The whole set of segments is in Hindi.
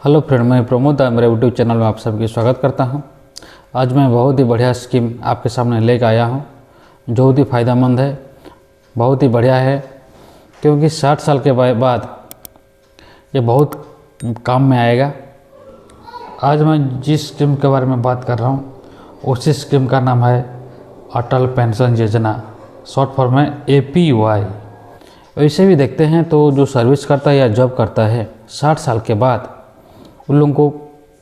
हेलो फ्रेंड, मैं प्रमोद मेरे यूट्यूब चैनल में आप सबकी स्वागत करता हूं। आज मैं बहुत ही बढ़िया स्कीम आपके सामने लेकर आया हूं जो बहुत ही फ़ायदेमंद है, बहुत ही बढ़िया है। क्योंकि 60 साल के बाद ये बहुत काम में आएगा। आज मैं जिस स्कीम के बारे में बात कर रहा हूं उसी स्कीम का नाम है अटल पेंशन योजना, शॉर्ट फॉर्म है APY। वैसे भी देखते हैं तो जो सर्विस करता है या जॉब करता है 60 साल के बाद उन लोगों को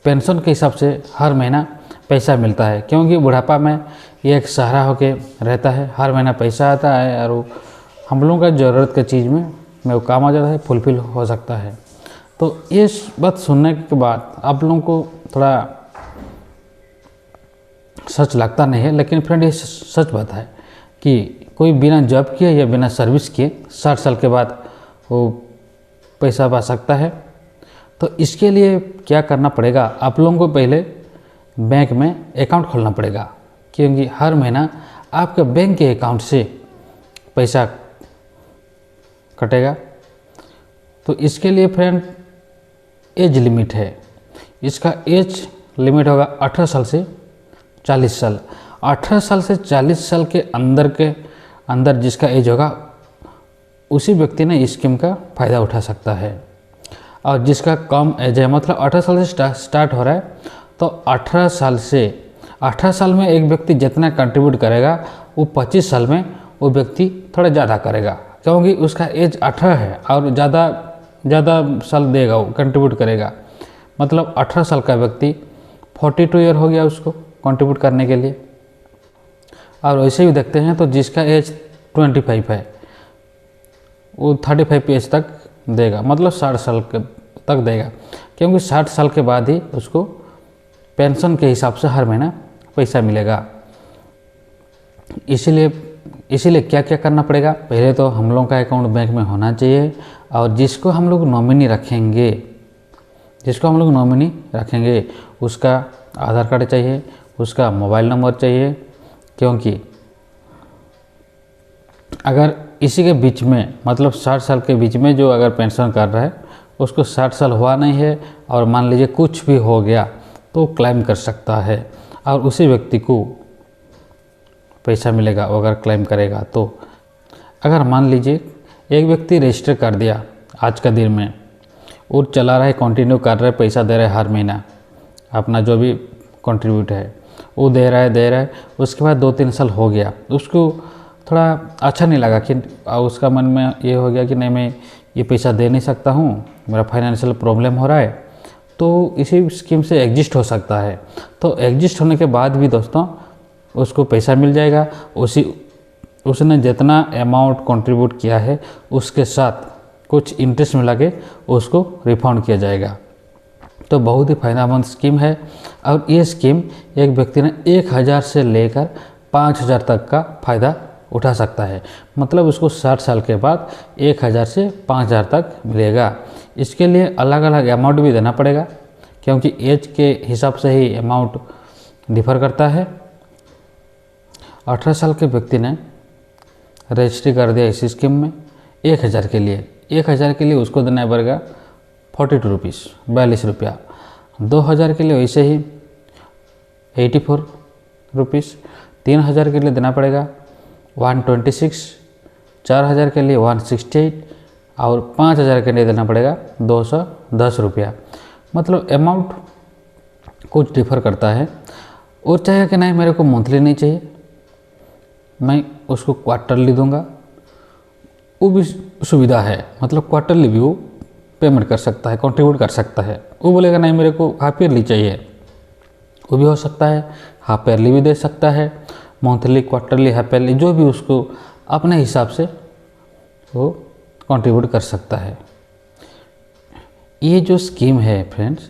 पेंशन के हिसाब से हर महीना पैसा मिलता है। क्योंकि बुढ़ापा में ये एक सहारा होके रहता है, हर महीना पैसा आता है और हम लोगों का ज़रूरत की चीज़ में वो काम आ जाता है, फुलफिल हो सकता है। तो ये बात सुनने के बाद आप लोगों को थोड़ा सच लगता नहीं है, लेकिन फ्रेंड ये सच बात है कि कोई बिना जॉब किए या बिना सर्विस किए 60 साल के बाद वो पैसा पा सकता है। तो इसके लिए क्या करना पड़ेगा, आप लोगों को पहले बैंक में अकाउंट खोलना पड़ेगा। क्योंकि हर महीना आपके बैंक के अकाउंट से पैसा कटेगा। तो इसके लिए फ्रेंड एज लिमिट है। इसका एज लिमिट होगा 18 साल से 40 साल। 18 साल से 40 साल के अंदर जिसका एज होगा उसी व्यक्ति ने इस स्कीम का फ़ायदा उठा सकता है। और जिसका कम एज है, मतलब 18 साल से स्टार्ट हो रहा है, तो 18 साल में एक व्यक्ति जितना कंट्रीब्यूट करेगा वो 25 साल में वो व्यक्ति थोड़ा ज़्यादा करेगा। क्योंकि उसका एज 18 है और ज़्यादा साल देगा, वो कंट्रीब्यूट करेगा। मतलब 18 साल का व्यक्ति 42 ईयर हो गया उसको कंट्रीब्यूट करने के लिए। और वैसे भी देखते हैं तो जिसका एज 25 है वो 35 एज तक देगा, मतलब 60 साल तक देगा। क्योंकि 60 साल के बाद ही उसको पेंशन के हिसाब से हर महीना पैसा मिलेगा। इसीलिए क्या क्या करना पड़ेगा, पहले तो हम लोगों का अकाउंट बैंक में होना चाहिए। और जिसको हम लोग नॉमिनी रखेंगे उसका आधार कार्ड चाहिए, उसका मोबाइल नंबर चाहिए। क्योंकि अगर इसी के बीच में, मतलब 60 साल के बीच में जो अगर पेंशन कर रहा है उसको 60 साल हुआ नहीं है और मान लीजिए कुछ भी हो गया तो क्लेम कर सकता है और उसी व्यक्ति को पैसा मिलेगा अगर क्लेम करेगा। तो अगर मान लीजिए एक व्यक्ति रजिस्टर कर दिया आज का दिन में और चला रहा है, कंटिन्यू कर रहा है, पैसा दे रहा है हर महीना, अपना जो भी कंट्रीब्यूट है वो दे रहा है। उसके बाद 2-3 साल हो गया, उसको थोड़ा अच्छा नहीं लगा कि उसका मन में ये हो गया कि नहीं, मैं ये पैसा दे नहीं सकता हूँ, मेरा फाइनेंशियल प्रॉब्लम हो रहा है, तो इसी स्कीम से एग्जिस्ट हो सकता है। तो एग्जिस्ट होने के बाद भी दोस्तों उसको पैसा मिल जाएगा। उसने जितना अमाउंट कंट्रीब्यूट किया है उसके साथ कुछ इंटरेस्ट मिला के उसको रिफंड किया जाएगा। तो बहुत ही फायदेमंद स्कीम है। और ये स्कीम एक व्यक्ति ने 1000 से लेकर 5000 तक का फ़ायदा उठा सकता है। मतलब उसको 60 साल के बाद 1000 से 5000 तक मिलेगा। इसके लिए अलग अलग अमाउंट भी देना पड़ेगा, क्योंकि एज के हिसाब से ही अमाउंट डिफर करता है। 18 साल के व्यक्ति ने रजिस्ट्री कर दिया इस स्कीम में 1000 के लिए उसको देना पड़ेगा 42 रुपीज़, 42 रुपया। 2000 के लिए वैसे ही 84 रुपीज़। 3000 के लिए देना पड़ेगा 126, 4000 के लिए 168 और 5000 के लिए देना पड़ेगा 210 रुपया। मतलब अमाउंट कुछ डिफर करता है। और चाहे कि नहीं मेरे को मंथली नहीं चाहिए, मैं उसको क्वार्टरली दूंगा, वो भी सुविधा है। मतलब क्वार्टरली भी वो पेमेंट कर सकता है, कंट्रीब्यूट कर सकता है। वो बोलेगा नहीं मेरे को हाफ ईयरली चाहिए, वो भी हो सकता है। हाफ ईयरली भी दे सकता है, मंथली, क्वार्टरली, हाफ ईयरली, जो भी उसको अपने हिसाब से वो कंट्रीब्यूट कर सकता है। ये जो स्कीम है फ्रेंड्स,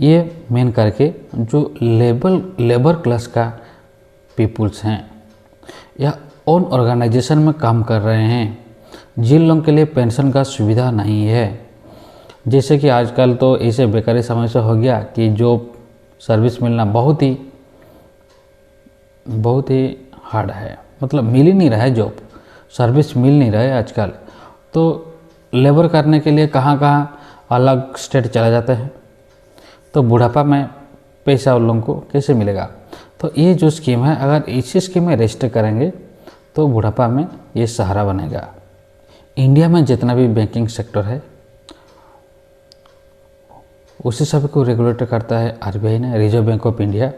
ये मेन करके जो लेबर क्लास का पीपुल्स हैं या ओन ऑर्गेनाइजेशन में काम कर रहे हैं, जिन लोगों के लिए पेंशन का सुविधा नहीं है, जैसे कि आजकल तो ऐसे बेकारी समस्या हो गया कि जॉब सर्विस मिलना बहुत ही हार्ड है। मतलब मिल ही नहीं रहा है, जॉब सर्विस मिल नहीं रहा है आजकल। तो लेबर करने के लिए कहाँ अलग स्टेट चला जाता है, तो बुढ़ापा में पैसा उन लोगों को कैसे मिलेगा। तो ये जो स्कीम है, अगर इसी स्कीम में रजिस्टर करेंगे तो बुढ़ापा में ये सहारा बनेगा। इंडिया में जितना भी बैंकिंग सेक्टर है उसी सभी को रेगुलेट करता है आरबीआई ने, रिजर्व बैंक ऑफ इंडिया।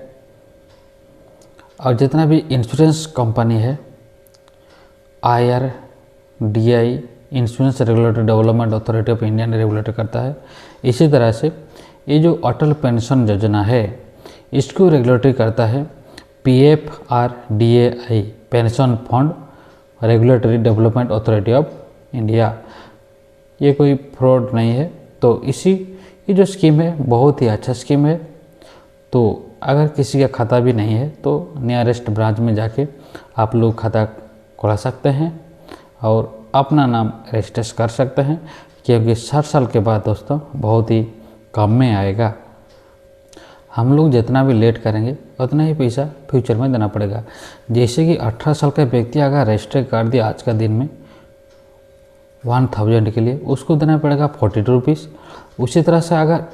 और जितना भी इंश्योरेंस कंपनी है, IRDAI, insurance regulatory development authority of India ने रेगुलेट करता है। इसी तरह से ये जो अटल पेंशन योजना है इसको रेगुलेटरी करता है PFRDAI, pension fund regulatory development authority of India. ये कोई फ्रॉड नहीं है। तो ये जो स्कीम है बहुत ही अच्छा स्कीम है। तो अगर किसी का खाता भी नहीं है तो नियरेस्ट ब्रांच में जाके आप लोग खाता खुला सकते हैं और अपना नाम रजिस्टर कर सकते हैं, क्योंकि 60 साल के बाद दोस्तों बहुत ही कम में आएगा। हम लोग जितना भी लेट करेंगे उतना ही पैसा फ्यूचर में देना पड़ेगा। जैसे कि 18 साल का व्यक्ति अगर रजिस्टर कर दिया आज का दिन में 1000 के लिए, उसको देना पड़ेगा 42 रुपीज़। उसी तरह से अगर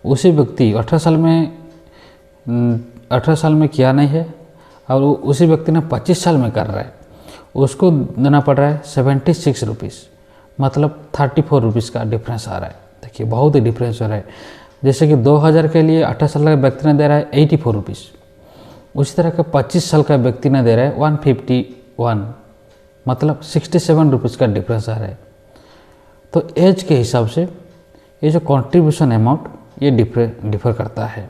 उसी व्यक्ति 18 साल में किया नहीं है और उसी व्यक्ति ने 25 साल में कर रहा है, उसको देना पड़ रहा है 76 रुपीज़, मतलब 34 रुपीज़ का डिफरेंस आ रहा है। देखिए बहुत ही डिफरेंस हो रहा है। जैसे कि 2000 के लिए 18 साल का व्यक्ति ने दे रहा है 84 रुपीज़, उसी तरह का 25 साल का व्यक्ति ने दे रहा है 151, मतलब 67 रुपीज़ का डिफरेंस आ रहा है। तो एज के हिसाब से ये जो कंट्रीब्यूशन अमाउंट ये डिफर करता है।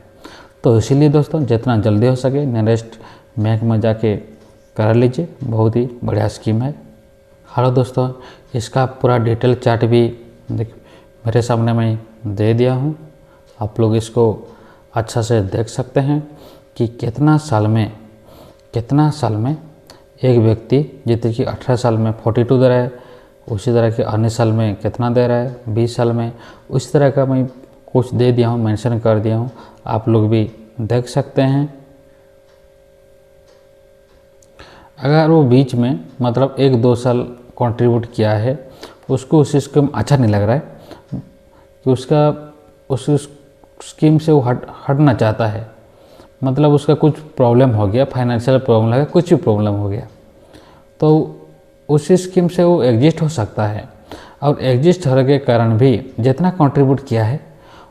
तो इसीलिए दोस्तों जितना जल्दी हो सके नियरेस्ट बैंक में जाके करा लीजिए, बहुत ही बढ़िया स्कीम है। हेलो दोस्तों, इसका पूरा डिटेल चार्ट भी मेरे सामने मैं दे दिया हूँ। आप लोग इसको अच्छा से देख सकते हैं कि कितना साल में एक व्यक्ति जितने कि 18 साल में 42 दे रहा है, उसी तरह के अन्य साल में कितना दे रहा है 20 साल में, उस तरह का मैं कुछ दे दिया हूँ, मेंशन कर दिया हूँ। आप लोग भी देख सकते हैं। अगर वो बीच में मतलब 1-2 साल कंट्रीब्यूट किया है, उसको उस स्कीम अच्छा नहीं लग रहा है कि उस स्कीम से वो हटना चाहता है, मतलब उसका कुछ प्रॉब्लम हो गया, फाइनेंशियल प्रॉब्लम लगा, कुछ भी प्रॉब्लम हो गया, तो उसी स्कीम से वो एग्जिस्ट हो सकता है। और एग्जिस्ट होने के कारण भी जितना कंट्रीब्यूट किया है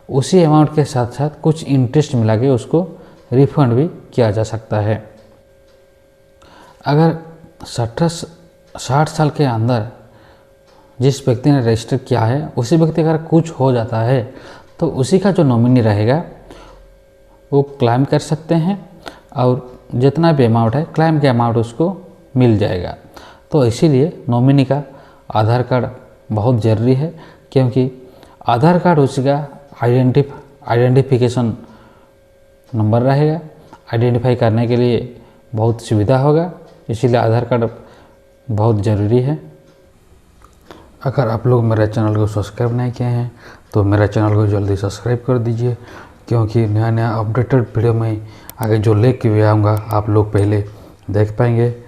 उसी अमाउंट के साथ साथ कुछ इंटरेस्ट मिला के उसको रिफंड भी किया जा सकता है। अगर 60 साल के अंदर जिस व्यक्ति ने रजिस्टर किया है उसी व्यक्ति अगर कुछ हो जाता है तो उसी का जो नॉमिनी रहेगा वो क्लेम कर सकते हैं और जितना भी अमाउंट है क्लेम के अमाउंट उसको मिल जाएगा। तो इसीलिए नॉमिनी का आधार कार्ड बहुत ज़रूरी है, क्योंकि आधार कार्ड उसी का आइडेंटिफिकेशन नंबर रहेगा। आइडेंटिफाई करने के लिए बहुत सुविधा होगा, इसीलिए आधार कार्ड बहुत ज़रूरी है। अगर आप लोग मेरे चैनल को सब्सक्राइब नहीं किए हैं तो मेरा चैनल को जल्दी सब्सक्राइब कर दीजिए, क्योंकि नया अपडेटेड वीडियो में आगे जो लेके भी आऊँगा आप लोग पहले देख पाएंगे।